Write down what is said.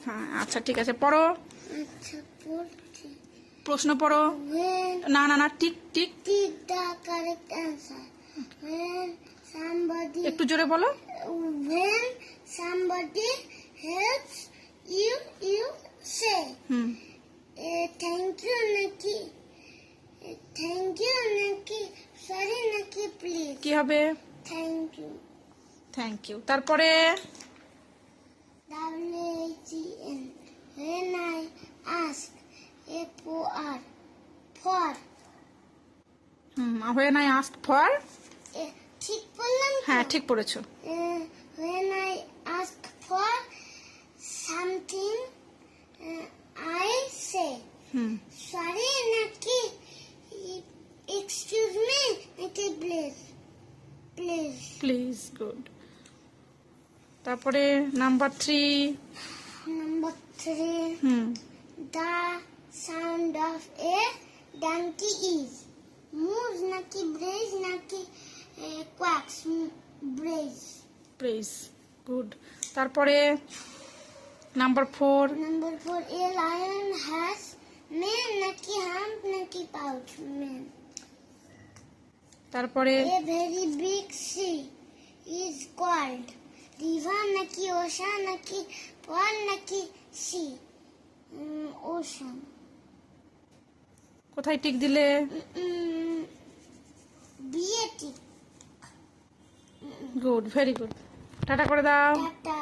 হ্যাঁ আচ্ছা ঠিক আছে, পড়ো। আচ্ছা পড়ছি। প্রশ্ন পড়ো। When না না না, tick tick. tick the correct answer. When somebody একটু জোরে বলো। when somebody helps you, you say hmm thank you নাকি thank you নাকি sorry নাকি please? কি হবে? Thank you. Thank you. তারপরে WHEN when I ask FOR for when I asked for, ঠিক বললাম তো? হ্যাঁ ঠিক পড়েছো। When I ask for something I say hmm sorry নাকি excuse me নাকি please please. Please, good. তারপরে number 3। Number 3 hmm the sound of a donkey is moves নাকি brays নাকি quacks brays. Brays, good. তারপরে number 4। Number 4 a lion has mane নাকি hump নাকি pouch mane. তারপরে A very big sea is called river নাকি ocean নাকি pond নাকি sea. Ocean. কোথায় টিক দিলে? বিয়েটি গুড, ভেরি গুড। টাটা করে দাও। টাটা।